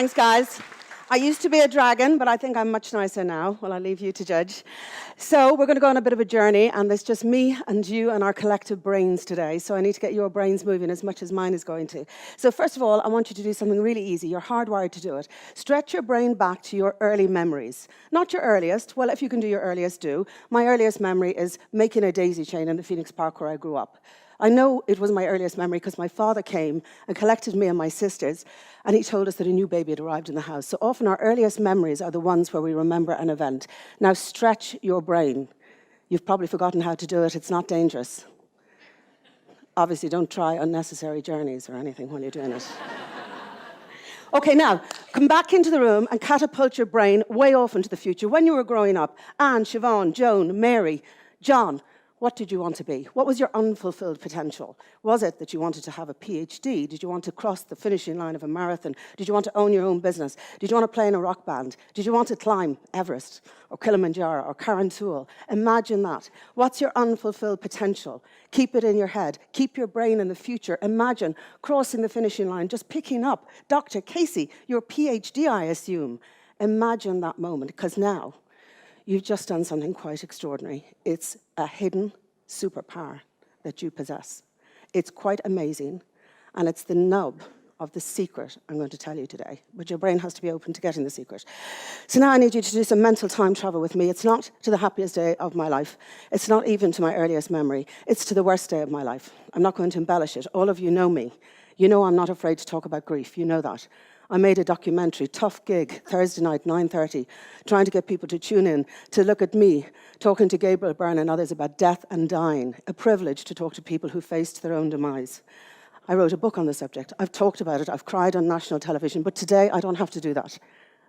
Thanks, guys. I used to be a dragon, but I think I'm much nicer now. Well, I'll leave you to judge. So we're going to go on a bit of a journey, and there's just me and you and our collective brains today. So I need to get your brains moving as much as mine is going to. So first of all, I want you to do something really easy. You're hardwired to do it. Stretch your brain back to your early memories. Not your earliest. Well, if you can do your earliest, do. My earliest memory is making a daisy chain in the Phoenix Park where I grew up. I know it was my earliest memory because my father came and collected me and my sisters, and he told us that a new baby had arrived in the house. So often our earliest memories are the ones where we remember an event. Now stretch your brain. You've probably forgotten how to do it. It's not dangerous. Obviously, don't try unnecessary journeys or anything while you're doing it. Okay, now, come back into the room and catapult your brain way off into the future. When you were growing up, Anne, Siobhan, Joan, Mary, John, what did you want to be? What was your unfulfilled potential? Was it that you wanted to have a PhD? Did you want to cross the finishing line of a marathon? Did you want to own your own business? Did you want to play in a rock band? Did you want to climb Everest or Kilimanjaro or Karantul? Imagine that. What's your unfulfilled potential? Keep it in your head. Keep your brain in the future. Imagine crossing the finishing line, just picking up Dr. Casey, your PhD, I assume. Imagine that moment, because now you've just done something quite extraordinary. It's a hidden superpower that you possess. It's quite amazing, and it's the nub of the secret I'm going to tell you today. But your brain has to be open to getting the secret. So now I need you to do some mental time travel with me. It's not to the happiest day of my life. It's not even to my earliest memory. It's to the worst day of my life. I'm not going to embellish it. All of you know me. You know I'm not afraid to talk about grief. You know that. I made a documentary, tough gig, Thursday night, 9:30, trying to get people to tune in, to look at me, talking to Gabriel Byrne and others about death and dying, a privilege to talk to people who faced their own demise. I wrote a book on the subject. I've talked about it. I've cried on national television, but today I don't have to do that.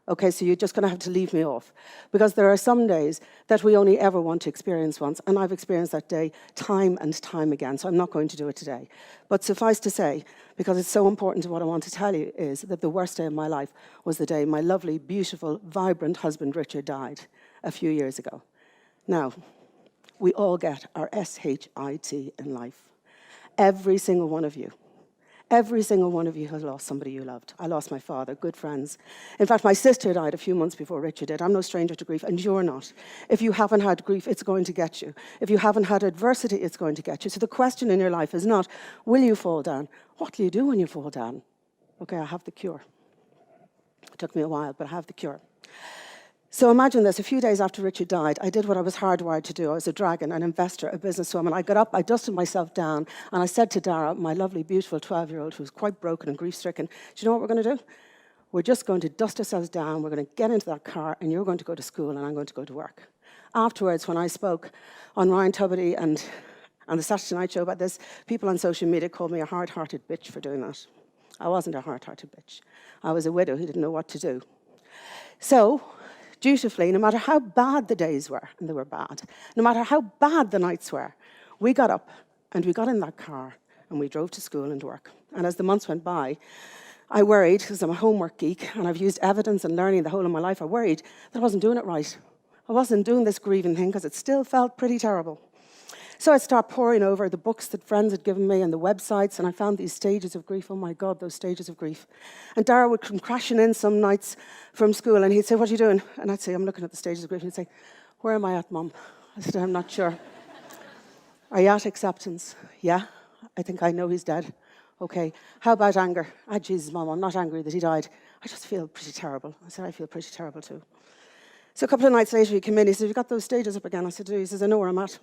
Okay, so you're just going to have to leave me off, because there are some days that we only ever want to experience once, and I've experienced that day time and time again, so I'm not going to do it today. But suffice to say, because it's so important to what I want to tell you, is that the worst day of my life was the day my lovely, beautiful, vibrant husband Richard died a few years ago. Now, we all get our SHIT in life. Every single one of you. Every single one of you has lost somebody you loved. I lost my father, good friends. In fact, my sister died a few months before Richard did. I'm no stranger to grief, and you're not. If you haven't had grief, it's going to get you. If you haven't had adversity, it's going to get you. So the question in your life is not, will you fall down? What do you do when you fall down? Okay, I have the cure. It took me a while, but I have the cure. So imagine this, a few days after Richard died, I did what I was hardwired to do. I was a dragon, an investor, a businesswoman. I got up, I dusted myself down, and I said to Dara, my lovely, beautiful 12-year-old, who was quite broken and grief-stricken, do you know what we're going to do? We're just going to dust ourselves down, we're going to get into that car, and you're going to go to school, and I'm going to go to work. Afterwards, when I spoke on Ryan Tubridy and on the Saturday Night Show about this, people on social media called me a hard-hearted bitch for doing that. I wasn't a hard-hearted bitch. I was a widow who didn't know what to do. So, dutifully, no matter how bad the days were, and they were bad, no matter how bad the nights were, we got up and we got in that car and we drove to school and to work. And as the months went by, I worried, because I'm a homework geek and I've used evidence and learning the whole of my life, I worried that I wasn't doing it right. I wasn't doing this grieving thing because it still felt pretty terrible. So I started poring over the books that friends had given me and the websites, and I found these stages of grief. Oh my God, those stages of grief. And Dara would come crashing in some nights from school, and he'd say, what are you doing? And I'd say, I'm looking at the stages of grief. And he'd say, where am I at, Mum? I said, I'm not sure. Are you at acceptance? Yeah, I think I know he's dead. Okay, how about anger? Ah, Jesus, Mum, I'm not angry that he died. I just feel pretty terrible. I said, I feel pretty terrible too. So a couple of nights later, he came in. He said, you got those stages up again? I said, do. He says, I know where I'm at.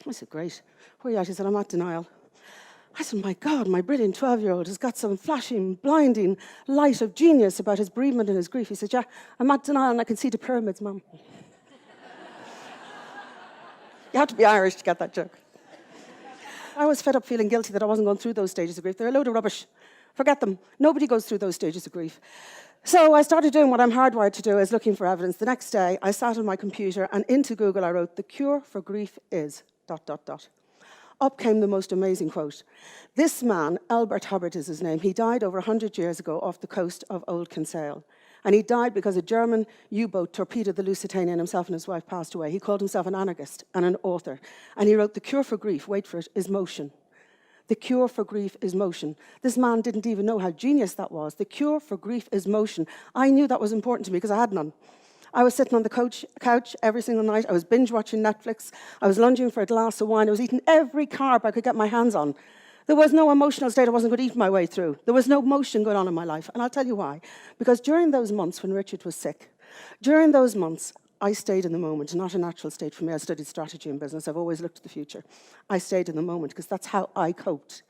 I said, great. Where are you at? He said, I'm at denial. I said, my God, my brilliant 12-year-old has got some flashing, blinding light of genius about his bereavement and his grief. He said, yeah, I'm at denial and I can see the pyramids, Mum. You have to be Irish to get that joke. I was fed up feeling guilty that I wasn't going through those stages of grief. They're a load of rubbish. Forget them. Nobody goes through those stages of grief. So I started doing what I'm hardwired to do, is looking for evidence. The next day, I sat on my computer and into Google I wrote, the cure for grief is ... Up came the most amazing quote. This man, Albert Hubbard is his name, he died over 100 years ago off the coast of Old Kinsale. And he died because a German U-boat torpedoed the Lusitania and himself and his wife passed away. He called himself an anarchist and an author. And he wrote, the cure for grief, wait for it, is motion. The cure for grief is motion. This man didn't even know how genius that was. The cure for grief is motion. I knew that was important to me because I had none. I was sitting on the couch every single night. I was binge watching Netflix. I was lunging for a glass of wine. I was eating every carb I could get my hands on. There was no emotional state I wasn't going to eat my way through. There was no motion going on in my life. And I'll tell you why. Because during those months when Richard was sick, during those months, I stayed in the moment, not a natural state for me. I studied strategy in business. I've always looked to the future. I stayed in the moment because that's how I coped.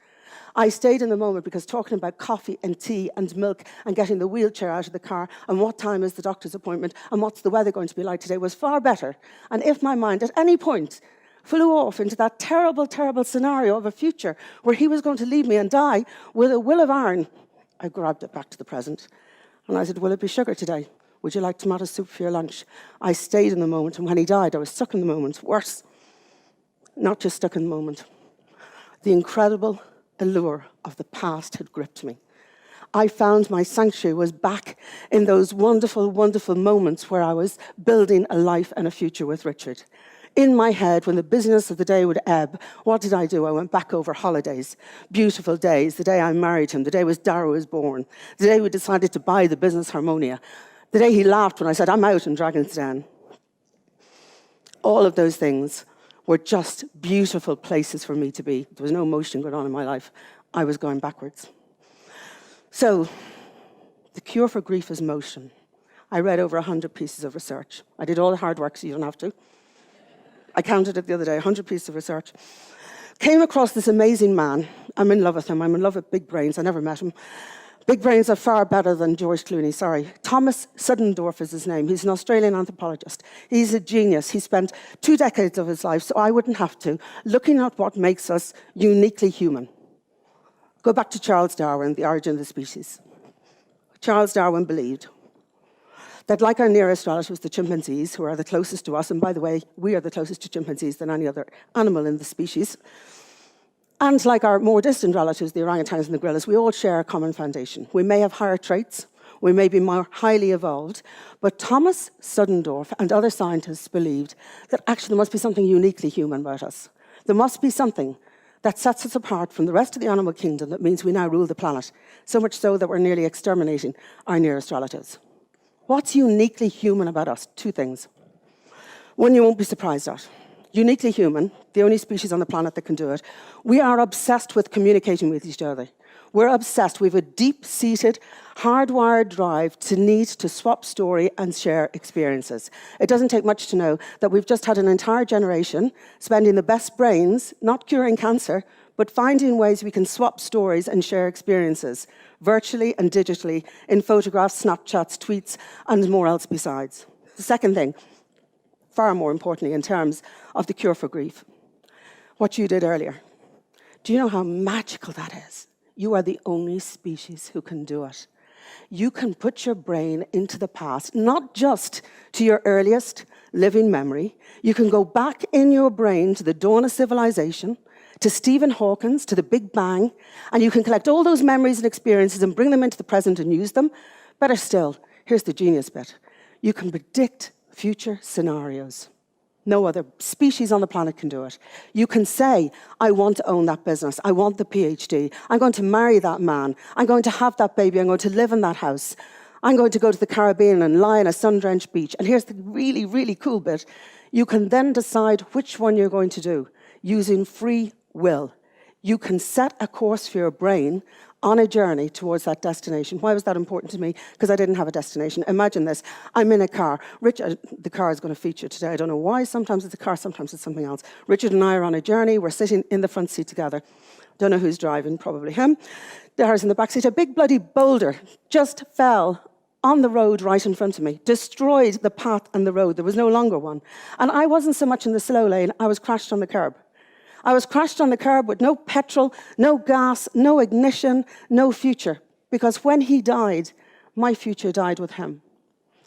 I stayed in the moment because talking about coffee and tea and milk and getting the wheelchair out of the car and what time is the doctor's appointment and what's the weather going to be like today was far better. And if my mind at any point flew off into that terrible, terrible scenario of a future where he was going to leave me and die with a will of iron, I grabbed it back to the present. And I said, will it be sugar today? Would you like tomato soup for your lunch? I stayed in the moment, and when he died, I was stuck in the moment. Worse, not just stuck in the moment. The incredible allure of the past had gripped me. I found my sanctuary was back in those wonderful, wonderful moments where I was building a life and a future with Richard. In my head, when the busyness of the day would ebb, what did I do? I went back over holidays, beautiful days, the day I married him, the day Dara was born, the day we decided to buy the business Harmonia, the day he laughed when I said, I'm out in Dragon's Den. All of those things were just beautiful places for me to be. There was no motion going on in my life. I was going backwards. So, the cure for grief is motion. I read over 100 pieces of research. I did all the hard work, so you don't have to. I counted it the other day, 100 pieces of research. Came across this amazing man. I'm in love with him. I'm in love with big brains. I never met him. Big brains are far better than George Clooney, sorry. Thomas Suddendorf is his name. He's an Australian anthropologist. He's a genius. He spent 2 decades of his life, so I wouldn't have to, looking at what makes us uniquely human. Go back to Charles Darwin, The Origin of the Species. Charles Darwin believed that like our nearest relatives, the chimpanzees, who are the closest to us, and by the way, we are the closest to chimpanzees than any other animal in the species, and like our more distant relatives, the orangutans and the gorillas, we all share a common foundation. We may have higher traits, we may be more highly evolved, but Thomas Suddendorf and other scientists believed that actually there must be something uniquely human about us. There must be something that sets us apart from the rest of the animal kingdom that means we now rule the planet, so much so that we're nearly exterminating our nearest relatives. What's uniquely human about us? 2 things. One you won't be surprised at. Uniquely human, the only species on the planet that can do it, we are obsessed with communicating with each other. We're obsessed. We have a deep-seated, hardwired drive to need to swap story and share experiences. It doesn't take much to know that we've just had an entire generation spending the best brains, not curing cancer, but finding ways we can swap stories and share experiences, virtually and digitally, in photographs, Snapchats, tweets, and more else besides. The second thing, far more importantly in terms of the cure for grief, what you did earlier. Do you know how magical that is? You are the only species who can do it. You can put your brain into the past, not just to your earliest living memory. You can go back in your brain to the dawn of civilization, to Stephen Hawking's, to the Big Bang, and you can collect all those memories and experiences and bring them into the present and use them. Better still, here's the genius bit. You can predict future scenarios. No other species on the planet can do it. You can say, I want to own that business. I want the PhD. I'm going to marry that man. I'm going to have that baby. I'm going to live in that house. I'm going to go to the Caribbean and lie on a sun-drenched beach. And here's the really, really cool bit. You can then decide which one you're going to do using free will. You can set a course for your brain on a journey towards that destination. Why was that important to me? Because I didn't have a destination. Imagine this. I'm in a car. Richard, the car is going to feature today. I don't know why. Sometimes it's a car, sometimes it's something else. Richard and I are on a journey. We're sitting in the front seat together. Don't know who's driving, probably him. Dara's in the back seat. A big bloody boulder just fell on the road right in front of me, destroyed the path and the road. There was no longer one. And I wasn't so much in the slow lane. I was crashed on the curb. I was crashed on the curb with no petrol, no gas, no ignition, no future. Because when he died, my future died with him.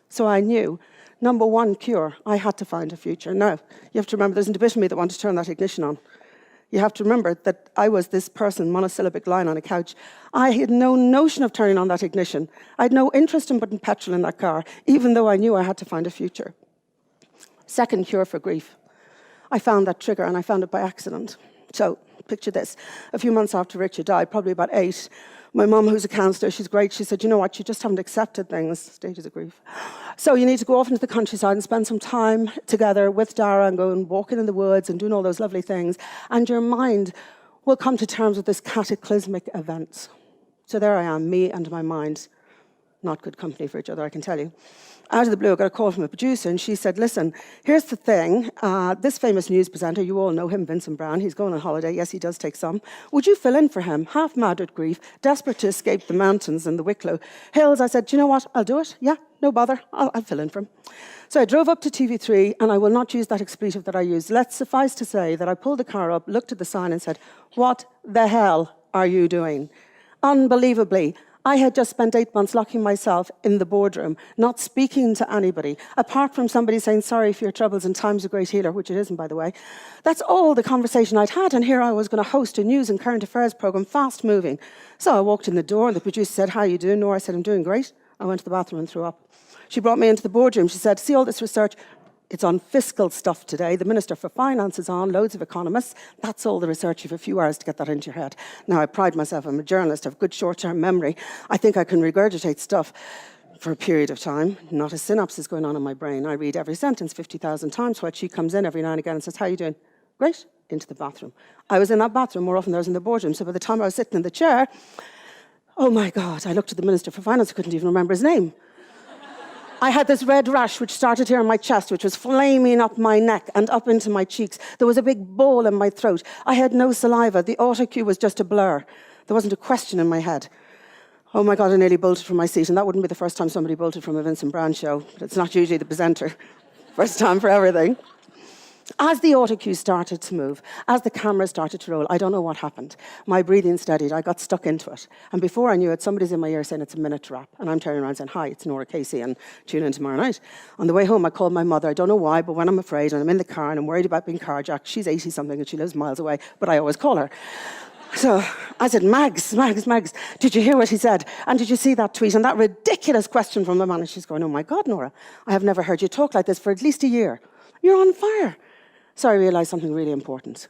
So I knew, number one cure, I had to find a future. Now, you have to remember, there's a bit of me that wanted to turn that ignition on. You have to remember that I was this person, monosyllabic lying on a couch. I had no notion of turning on that ignition. I had no interest in putting petrol in that car, even though I knew I had to find a future. Second cure for grief. I found that trigger, and I found it by accident. So picture this. A few months after Richard died, probably about 8, my mum, who's a counsellor, she's great, she said, you know what, you just haven't accepted things, stages of grief. So you need to go off into the countryside and spend some time together with Dara and go and walking in the woods and doing all those lovely things. And your mind will come to terms with this cataclysmic event. So there I am, me and my mind. Not good company for each other, I can tell you. Out of the blue, I got a call from a producer, and she said, listen, here's the thing. This famous news presenter, you all know him, Vincent Brown, he's going on holiday. Yes, he does take some. Would you fill in for him? Half mad with grief, desperate to escape the mountains and the Wicklow hills. I said, do you know what? I'll do it. Yeah, no bother. I'll fill in for him. So I drove up to TV3, and I will not use that expletive that I used. Let's suffice to say that I pulled the car up, looked at the sign, and said, what the hell are you doing? Unbelievably, I had just spent 8 months locking myself in the boardroom, not speaking to anybody, apart from somebody saying, sorry for your troubles and time's a great healer, which it isn't, by the way. That's all the conversation I'd had, and here I was going to host a news and current affairs programme, fast-moving. So I walked in the door, and the producer said, how are you doing, Nora? I said, I'm doing great. I went to the bathroom and threw up. She brought me into the boardroom. She said, see all this research? It's on fiscal stuff today. The Minister for Finance is on, loads of economists. That's all the research. You have a few hours to get that into your head. Now, I pride myself, I'm a journalist, I have good short-term memory. I think I can regurgitate stuff for a period of time. Not a synapse is going on in my brain. I read every sentence 50,000 times, while she comes in every now and again and says, how are you doing? Great. Into the bathroom. I was in that bathroom more often than I was in the boardroom, so by the time I was sitting in the chair, oh my God, I looked at the Minister for Finance, I couldn't even remember his name. I had this red rash which started here on my chest, which was flaming up my neck and up into my cheeks. There was a big ball in my throat. I had no saliva. The autocue was just a blur. There wasn't a question in my head. Oh my God, I nearly bolted from my seat, and that wouldn't be the first time somebody bolted from a Vincent Brown show. But it's not usually the presenter. First time for everything. As the autocue started to move, as the camera started to roll, I don't know what happened. My breathing steadied. I got stuck into it. And before I knew it, somebody's in my ear saying it's a minute to wrap. And I'm turning around saying, hi, it's Nora Casey, and tune in tomorrow night. On the way home, I called my mother. I don't know why, but when I'm afraid and I'm in the car and I'm worried about being carjacked, she's 80-something and she lives miles away, but I always call her. So I said, Mags, did you hear what he said? And did you see that tweet? And that ridiculous question from the man? And she's going, oh my God, Nora, I have never heard you talk like this for at least a year. You're on fire. So I realized something really important.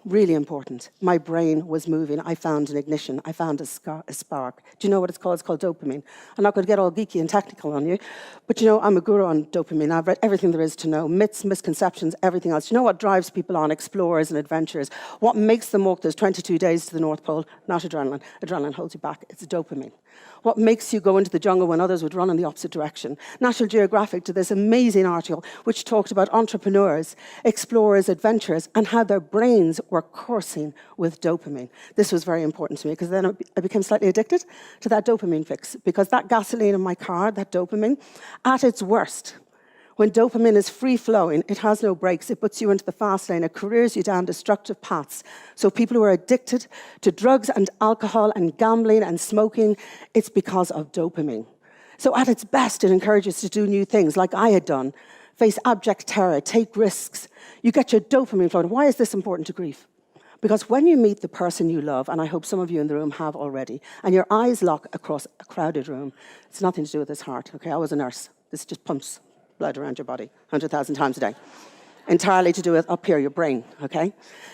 Really important. My brain was moving. I found an ignition. I found a spark. Do you know what it's called? It's called dopamine. I'm not going to get all geeky and technical on you, but you know, I'm a guru on dopamine. I've read everything there is to know. Myths, misconceptions, everything else. You know what drives people on? Explorers and adventurers. What makes them walk those 22 days to the North Pole? Not adrenaline. Adrenaline holds you back. It's dopamine. What makes you go into the jungle when others would run in the opposite direction? National Geographic did this amazing article which talked about entrepreneurs, explorers, adventurers, and how their brains were coursing with dopamine. This was very important to me because then I became slightly addicted to that dopamine fix, because that gasoline in my car, that dopamine, at its worst, when dopamine is free-flowing, it has no brakes. It puts you into the fast lane. It careers you down destructive paths. So people who are addicted to drugs and alcohol and gambling and smoking, it's because of dopamine. So at its best, it encourages you to do new things like I had done. Face abject terror, take risks. You get your dopamine flowing. Why is this important to grief? Because when you meet the person you love, and I hope some of you in the room have already, and your eyes lock across a crowded room, it's nothing to do with this heart, okay? I was a nurse. This just pumps blood around your body 100,000 times a day. Entirely to do with up here, your brain, okay?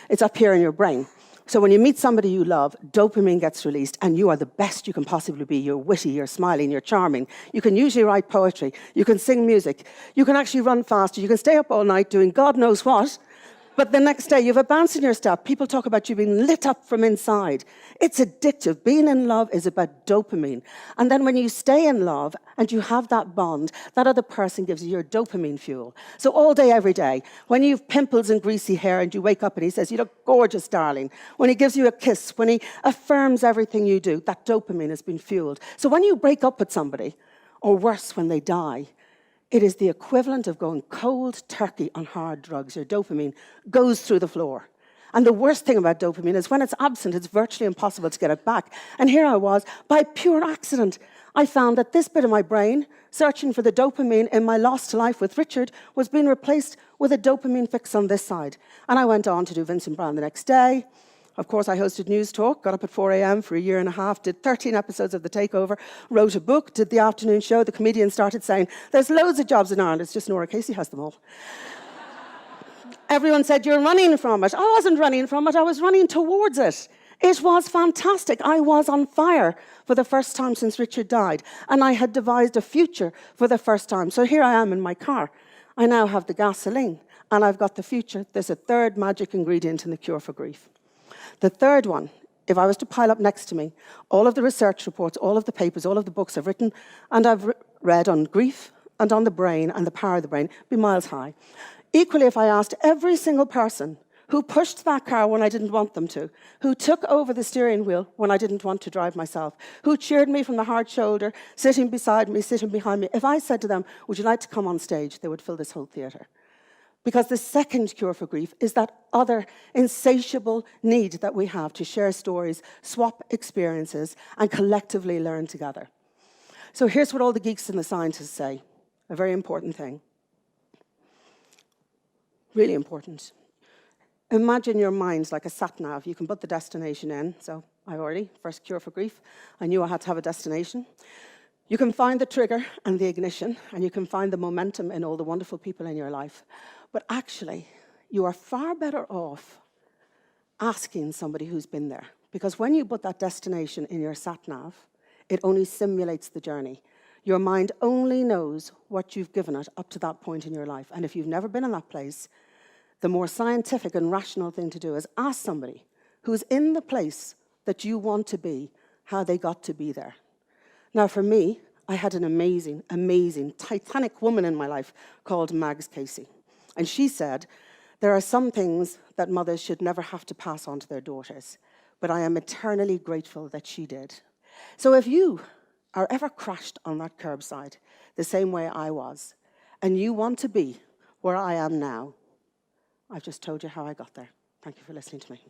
It's up here in your brain. So when you meet somebody you love, dopamine gets released, and you are the best you can possibly be. You're witty, you're smiling, you're charming. You can usually write poetry. You can sing music. You can actually run faster. You can stay up all night doing God knows what. But the next day, you have a bounce in your step. People talk about you being lit up from inside. It's addictive. Being in love is about dopamine. And then when you stay in love and you have that bond, that other person gives you your dopamine fuel. So all day, every day, when you have pimples and greasy hair and you wake up and he says, you look gorgeous, darling. When he gives you a kiss, when he affirms everything you do, that dopamine has been fueled. So when you break up with somebody, or worse, when they die, it is the equivalent of going cold turkey on hard drugs. Your dopamine goes through the floor. And the worst thing about dopamine is when it's absent, it's virtually impossible to get it back. And here I was, by pure accident, I found that this bit of my brain, searching for the dopamine in my lost life with Richard, was being replaced with a dopamine fix on this side. And I went on to do Vincent Brown the next day. Of course, I hosted News Talk, got up at 4 a.m. for a year and a half, did 13 episodes of The Takeover, wrote a book, did the afternoon show. The comedians started saying, there's loads of jobs in Ireland, it's just Nora Casey has them all. Everyone said, you're running from it. I wasn't running from it, I was running towards it. It was fantastic. I was on fire for the first time since Richard died, and I had devised a future for the first time. So here I am in my car. I now have the gasoline, and I've got the future. There's a third magic ingredient in the cure for grief. The third one, if I was to pile up next to me, all of the research reports, all of the papers, all of the books I've written and I've read on grief and on the brain and the power of the brain, be miles high. Equally, if I asked every single person who pushed that car when I didn't want them to, who took over the steering wheel when I didn't want to drive myself, who cheered me from the hard shoulder, sitting beside me, sitting behind me, if I said to them, would you like to come on stage, they would fill this whole theatre. Because the second cure for grief is that other insatiable need that we have to share stories, swap experiences, and collectively learn together. So here's what all the geeks and the scientists say, a very important thing. Really important. Imagine your mind's like a sat-nav. You can put the destination in. So first cure for grief, I knew I had to have a destination. You can find the trigger and the ignition, and you can find the momentum in all the wonderful people in your life. But actually, you are far better off asking somebody who's been there. Because when you put that destination in your sat-nav, it only simulates the journey. Your mind only knows what you've given it up to that point in your life. And if you've never been in that place, the more scientific and rational thing to do is ask somebody who's in the place that you want to be, how they got to be there. Now, for me, I had an amazing, amazing, titanic woman in my life called Mags Casey. And she said, there are some things that mothers should never have to pass on to their daughters, but I am eternally grateful that she did. So if you are ever crashed on that curbside the same way I was, and you want to be where I am now, I've just told you how I got there. Thank you for listening to me.